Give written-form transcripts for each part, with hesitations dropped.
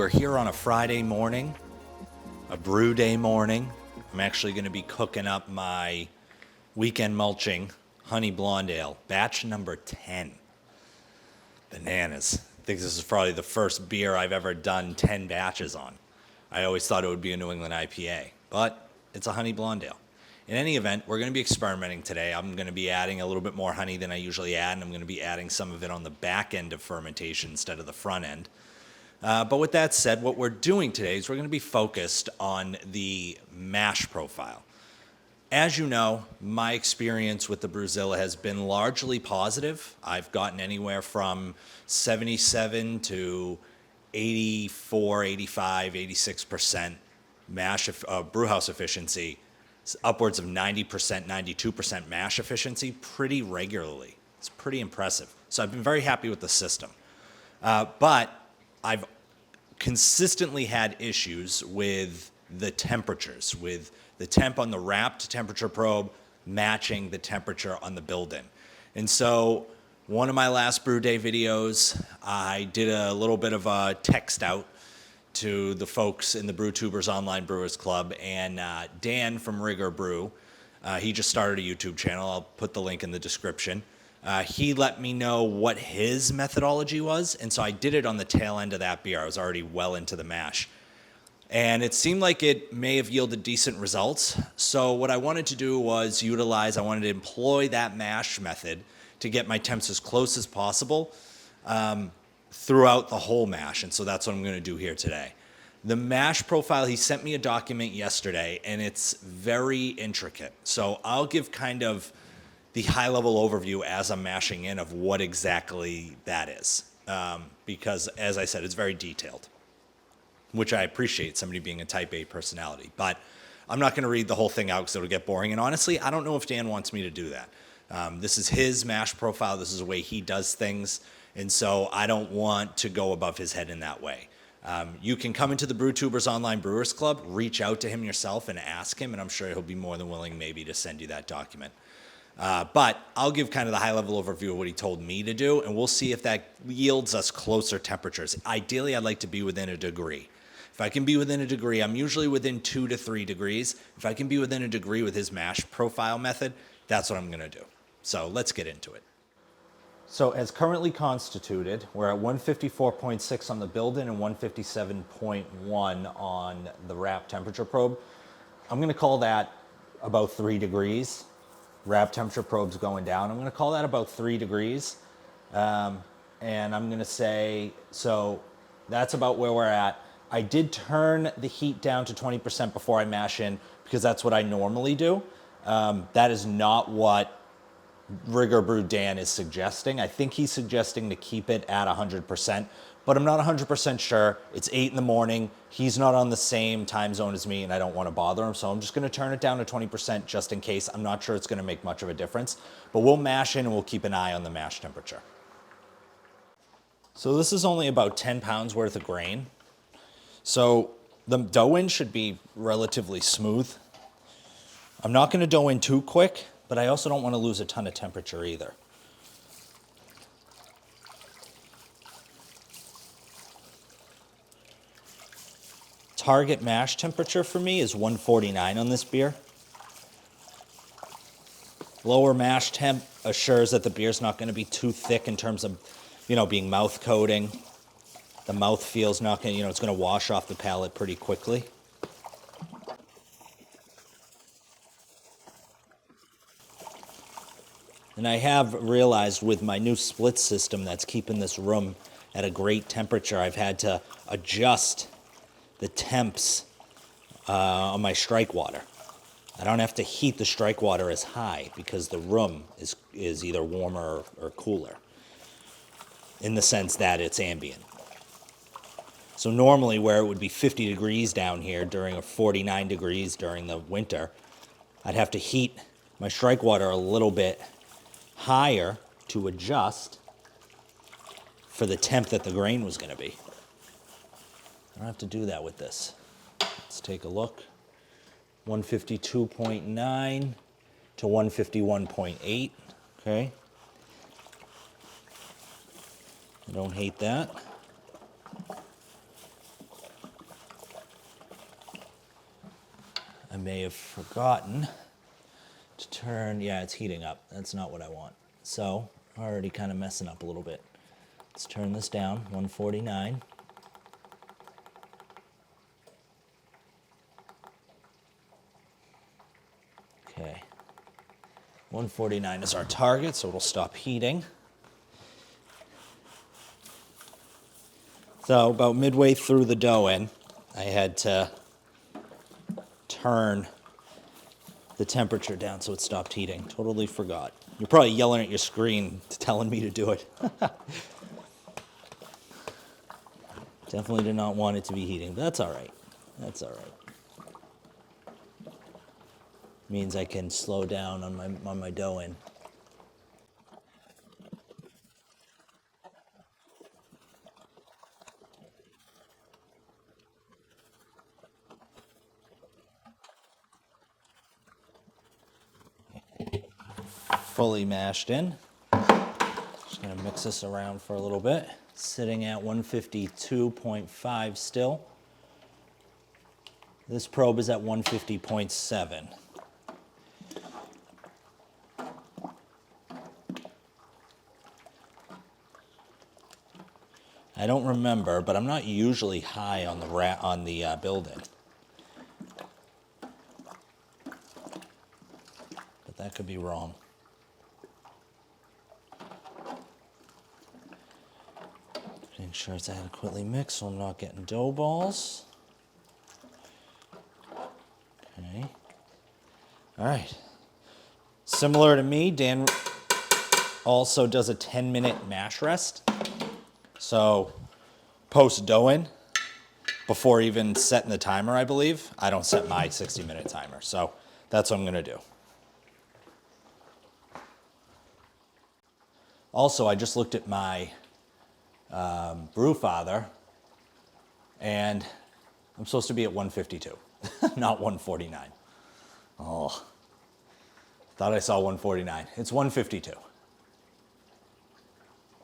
we're here on a Friday morning, a brew day morning. I'm actually going to be cooking up my Weekend Mulching Honey Blonde Ale, batch number 10. Bananas. I think this is probably the first beer I've ever done 10 batches on. I always thought it would be a New England IPA, but it's a Honey Blonde Ale. In any event, we're going to be experimenting today. I'm going to be adding a little bit more honey than I usually add, and I'm going to be adding some of it on the back end of fermentation instead of the front end. But with that said, what we're doing today is we're going to be focused on the mash profile. As you know, my experience with the Brewzilla has been largely positive. I've gotten anywhere from 77 to 84, 85, 86% mash brewhouse efficiency, upwards of 90%, 92% mash efficiency pretty regularly. It's pretty impressive. So I've been very happy with the system. But I've consistently had issues with the temperatures, with the temp on the RAPT temperature probe matching the temperature on the build-in. And so one of my last brew day videos, I did a little bit of a text out to the folks in the Brewtubers Online Brewers Club, and Dan from Rigger Brew, he just started a YouTube channel. I'll put the link in the description. He let me know what his methodology was, and so I did it on the tail end of that beer. I was already well into the mash. And it seemed like it may have yielded decent results. So what I wanted to do was I wanted to employ that mash method to get my temps as close as possible throughout the whole mash. And so that's what I'm going to do here today. The mash profile, he sent me a document yesterday, and it's very intricate. So I'll give kind of the high-level overview as I'm mashing in of what exactly that is. Because, as I said, it's very detailed, which I appreciate, somebody being a type A personality. But I'm not going to read the whole thing out because it'll get boring. And honestly, I don't know if Dan wants me to do that. This is his mash profile. This is the way he does things. And so I don't want to go above his head in that way. You can come into the Brewtubers Online Brewers Club, reach out to him yourself and ask him, and I'm sure he'll be more than willing maybe to send you that document. But I'll give kind of the high-level overview of what he told me to do, and we'll see if that yields us closer temperatures. Ideally, I'd like to be within a degree. If I can be within a degree, I'm usually within 2 to 3 degrees. If I can be within a degree with his mash profile method, that's what I'm going to do. So let's get into it. So as currently constituted, we're at 154.6 on the build-in and 157.1 on the RAPT temperature probe. I'm going to call that about 3 degrees. RAPT temperature probe's going down. I'm going to call that about 3 degrees. And I'm going to say, so that's about where we're at. I did turn the heat down to 20% before I mash in because that's what I normally do. That is not what Rigger Brew Dan is suggesting. I think he's suggesting to keep it at 100%, but I'm not 100% sure. It's 8 in the morning. He's not on the same time zone as me, and I don't want to bother him, so I'm just going to turn it down to 20% just in case. I'm not sure it's going to make much of a difference, but we'll mash in and we'll keep an eye on the mash temperature. So this is only about 10 pounds worth of grain. So the dough in should be relatively smooth. I'm not going to dough in too quick, but I also don't want to lose a ton of temperature either. Target mash temperature for me is 149 on this beer. Lower mash temp assures that the beer's not going to be too thick in terms of, being mouth coating. The mouth feel's not going to, it's going to wash off the palate pretty quickly. And I have realized with my new split system that's keeping this room at a great temperature, I've had to adjust the temps on my strike water. I don't have to heat the strike water as high because the room is either warmer or cooler in the sense that it's ambient. So normally where it would be 50 degrees down here during 49 degrees during the winter, I'd have to heat my strike water a little bit higher to adjust for the temp that the grain was going to be. I don't have to do that with this. Let's take a look. 152.9 to 151.8, okay? I don't hate that. I may have forgotten to turn, yeah, it's heating up. That's not what I want. So, already kind of messing up a little bit. Let's turn this down, 149. Okay. 149 is our target, so it'll stop heating. So about midway through the dough in, I had to turn the temperature down so it stopped heating. Totally forgot. You're probably yelling at your screen telling me to do it. Definitely did not want it to be heating, but that's all right. That's all right. Means I can slow down on my dough in. Fully mashed in. Just gonna mix this around for a little bit. Sitting at 152.5 still. This probe is at 150.7. I don't remember, but I'm not usually high on the build-in. But that could be wrong. Making sure it's adequately mixed so I'm not getting dough balls. Okay. All right. Similar to me, Dan also does a 10-minute mash rest. So post dough in, before even setting the timer, I believe, I don't set my 60-minute timer. So that's what I'm going to do. Also, I just looked at my Brewfather, and I'm supposed to be at 152, not 149. Oh, thought I saw 149. It's 152.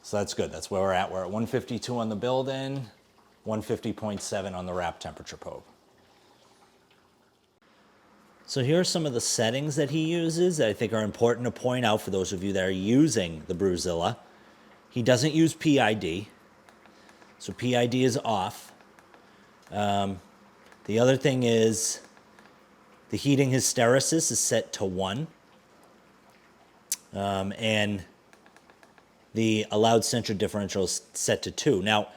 So that's good. That's where we're at. We're at 152 on the build-in, 150.7 on the RAPT temperature probe. So here are some of the settings that he uses that I think are important to point out for those of you that are using the Brewzilla. He doesn't use PID, so PID is off. The other thing is the heating hysteresis is set to 1. And the allowed sensor differential is set to 2. Now,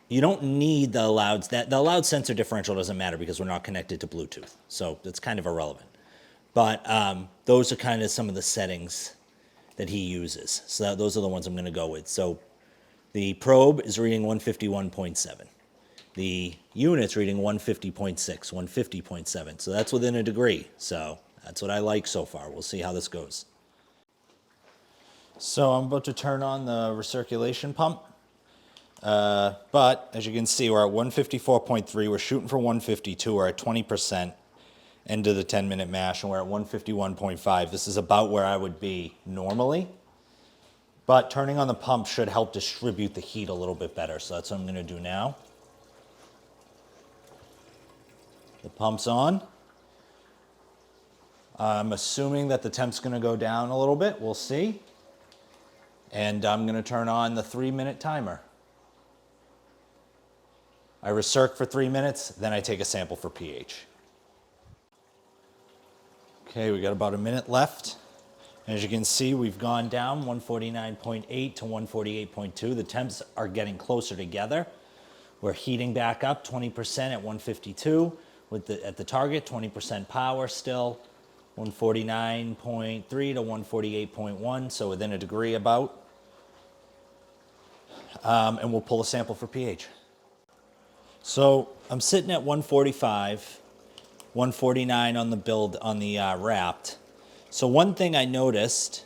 you don't need the allowed sensor differential doesn't matter because we're not connected to Bluetooth, so it's kind of irrelevant. But those are kind of some of the settings that he uses. So those are the ones I'm going to go with. So the probe is reading 151.7. The unit's reading 150.6, 150.7. So that's within a degree. So that's what I like so far. We'll see how this goes. So I'm about to turn on the recirculation pump. But as you can see, we're at 154.3. We're shooting for 152. We're at 20% into the 10-minute mash, and we're at 151.5. This is about where I would be normally. But turning on the pump should help distribute the heat a little bit better. So that's what I'm going to do now. The pump's on. I'm assuming that the temp's going to go down a little bit. We'll see. And I'm going to turn on the 3-minute timer. I recirc for 3 minutes, then I take a sample for pH. Okay, we got about a minute left. As you can see, we've gone down 149.8 to 148.2. The temps are getting closer together. We're heating back up 20% at 152 at the target, 20% power still, 149.3 to 148.1, so within a degree about. And we'll pull a sample for pH. So I'm sitting at 145, 149 on the build on the RAPT. So one thing I noticed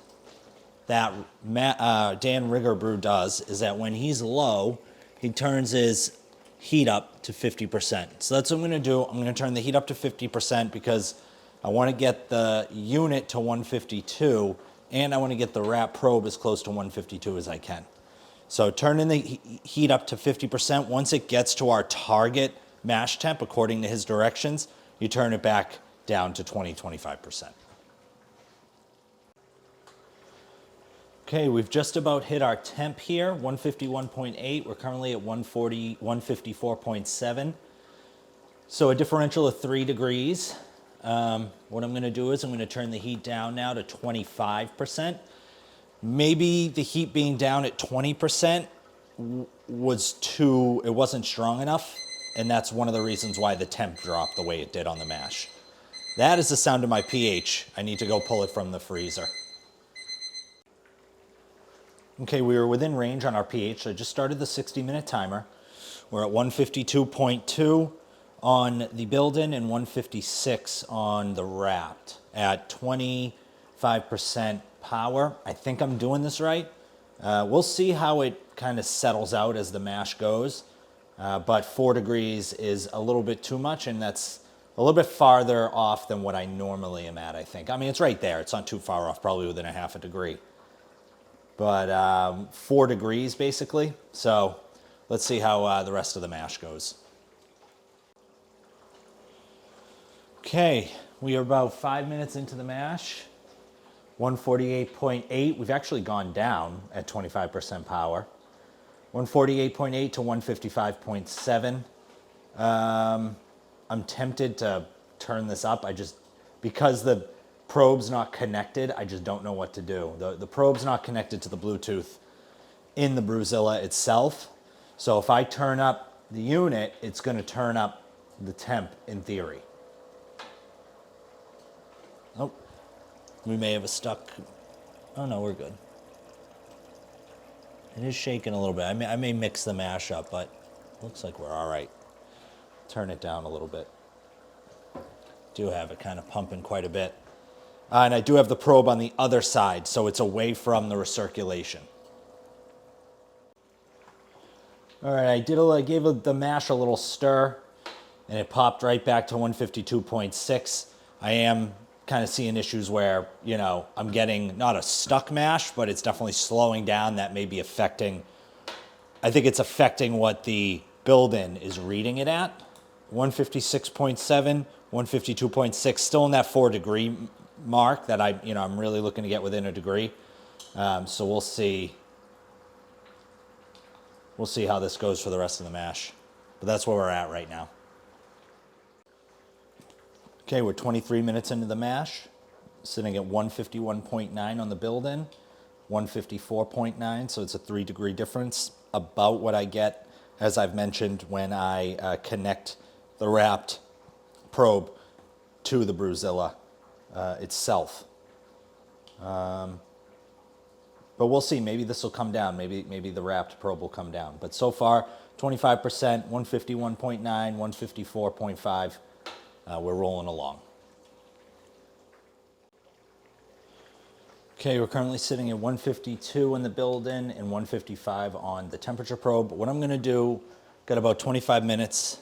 that Dan Rigger Brew does is that when he's low, he turns his heat up to 50%. So that's what I'm going to do. I'm going to turn the heat up to 50% because I want to get the unit to 152 and I want to get the RAPT probe as close to 152 as I can. So turning the heat up to 50%. Once it gets to our target mash temp, according to his directions, you turn it back down to 20-25%. Okay, we've just about hit our temp here, 151.8. We're currently at 154.7. So a differential of 3 degrees. What I'm gonna do is I'm gonna turn the heat down now to 25%. Maybe the heat being down at 20% was it wasn't strong enough, and that's one of the reasons why the temp dropped the way it did on the mash. That is the sound of my pH. I need to go pull it from the freezer. Okay, we were within range on our pH, so I just started the 60-minute timer. We're at 152.2 on the build-in and 156 on the RAPT at 25% power. I think I'm doing this right. We'll see how it kind of settles out as the mash goes, but 4 degrees is a little bit too much, and that's a little bit farther off than what I normally am at, I think. I mean, it's right there. It's not too far off, probably within a half a degree. But 4 degrees, basically. So let's see how the rest of the mash goes. Okay, we are about 5 minutes into the mash. 148.8. We've actually gone down at 25% power. 148.8 to 155.7. I'm tempted to turn this up. Because the probe's not connected, I just don't know what to do. The probe's not connected to the Bluetooth in the Brewzilla itself. So if I turn up the unit, it's gonna turn up the temp in theory. Oh, we may have a stuck, oh no, we're good. It is shaking a little bit. I may mix the mash up, but looks like we're all right. Turn it down a little bit. Do have it kind of pumping quite a bit. And I do have the probe on the other side, so it's away from the recirculation. All right, I gave the mash a little stir, and it popped right back to 152.6. I am kind of seeing issues where, you know, I'm getting not a stuck mash, but it's definitely slowing down. That may be affecting, I think it's affecting what the build-in is reading it at. 156.7, 152.6, still in that 4 degree mark that I'm really looking to get within a degree. So we'll see how this goes for the rest of the mash. But that's where we're at right now. Okay, we're 23 minutes into the mash, sitting at 151.9 on the build-in, 154.9, so it's a 3 degree difference, about what I get, as I've mentioned, when I connect the RAPT probe to the Brewzilla itself. But we'll see, maybe this will come down, maybe the RAPT probe will come down. But so far, 25%, 151.9, 154.5, we're rolling along. Okay, we're currently sitting at 152 in the build-in and 155 on the temperature probe. What I'm gonna do, got about 25 minutes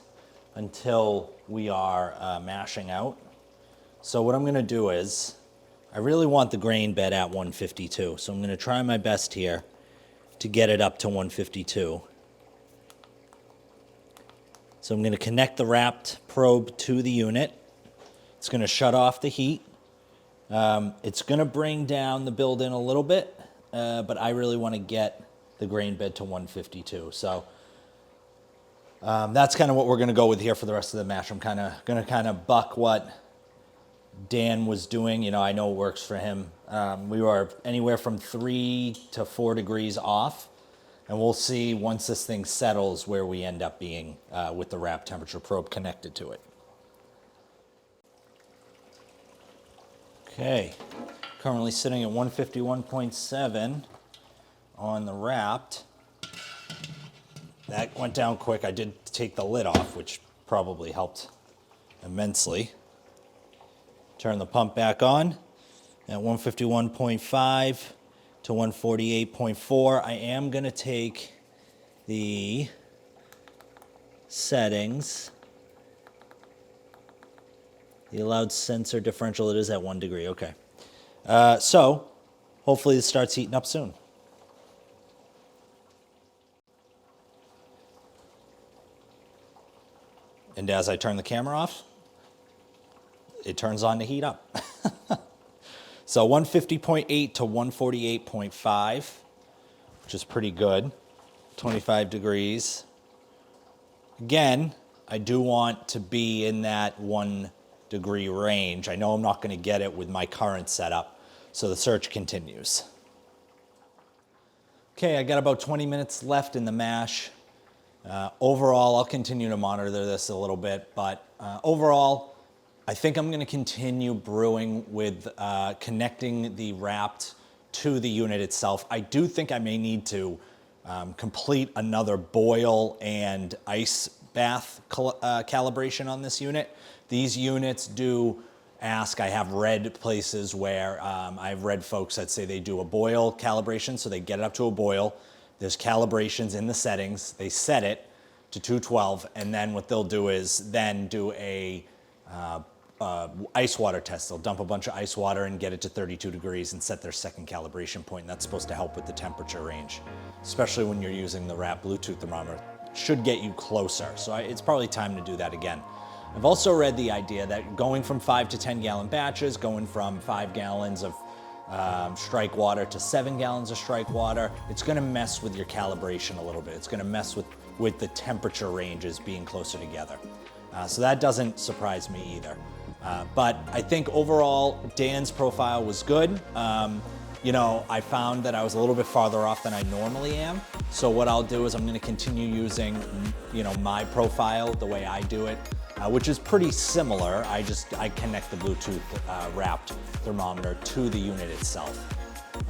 until we are mashing out. So what I'm gonna do is, I really want the grain bed at 152, so I'm gonna try my best here to get it up to 152. So I'm gonna connect the RAPT probe to the unit. It's gonna shut off the heat. It's gonna bring down the build-in a little bit, but I really wanna get the grain bed to 152. So that's kind of what we're gonna go with here for the rest of the mash. I'm gonna buck what Dan was doing. You know, I know it works for him. We were anywhere from 3 to 4 degrees off, and we'll see once this thing settles where we end up being with the RAPT temperature probe connected to it. Okay, currently sitting at 151.7 on the RAPT. That went down quick. I did take the lid off, which probably helped immensely. Turn the pump back on at 151.5 to 148.4. I am gonna take the settings. The allowed sensor differential, it is at 1 degree, okay. So hopefully this starts heating up soon. And as I turn the camera off, it turns on to heat up. So 150.8 to 148.5, which is pretty good. 25 degrees. Again, I do want to be in that 1 degree range. I know I'm not going to get it with my current setup, so the search continues. Okay, I got about 20 minutes left in the mash. Overall, I'll continue to monitor this a little bit, but overall, I think I'm going to continue brewing with connecting the RAPT to the unit itself. I do think I may need to complete another boil and ice bath calibration on this unit. These units do ask, I have read places where I've read folks that say they do a boil calibration, so they get it up to a boil. There's calibrations in the settings. They set it to 212, and then what they'll do is then do a ice water test. They'll dump a bunch of ice water and get it to 32 degrees and set their second calibration point, and that's supposed to help with the temperature range, especially when you're using the RAPT Bluetooth thermometer. Should get you closer, so it's probably time to do that again. I've also read the idea that going from 5 to 10 gallon batches, going from 5 gallons of strike water to 7 gallons of strike water, it's going to mess with your calibration a little bit. It's going to mess with the temperature ranges being closer together. So that doesn't surprise me either. But I think overall, Dan's profile was good. You know, I found that I was a little bit farther off than I normally am. So what I'll do is I'm going to continue using, you know, my profile the way I do it, which is pretty similar. I connect the Bluetooth RAPT thermometer to the unit itself.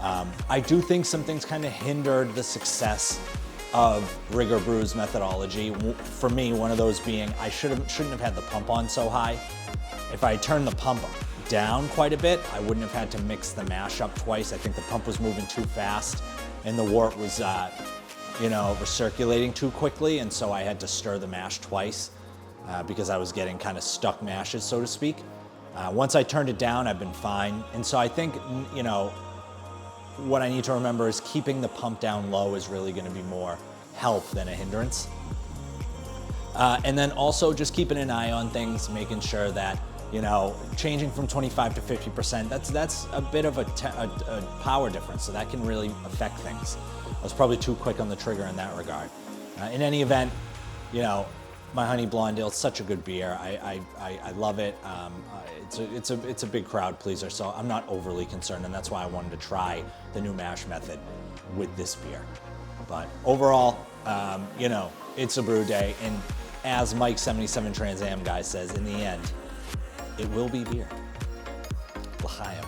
I do think some things kind of hindered the success of Rigger Brew's methodology. For me, one of those being I shouldn't have had the pump on so high. If I turned the pump down quite a bit, I wouldn't have had to mix the mash up twice. I think the pump was moving too fast and the wort was, you know, recirculating too quickly, and so I had to stir the mash twice because I was getting kind of stuck mashes, so to speak. Once I turned it down, I've been fine. And so I think, you know, what I need to remember is keeping the pump down low is really going to be more help than a hindrance. And then also just keeping an eye on things, making sure that, you know, changing from 25 to 50%, that's a bit of a power difference, so that can really affect things. I was probably too quick on the trigger in that regard. In any event, you know, my Honey Blonde Ale is such a good beer. I love it. It's a big crowd pleaser, so I'm not overly concerned, and that's why I wanted to try the new mash method with this beer. But overall, you know, it's a brew day, and as Mike 77 Trans Am guy says, in the end, it will be beer. L'chaim.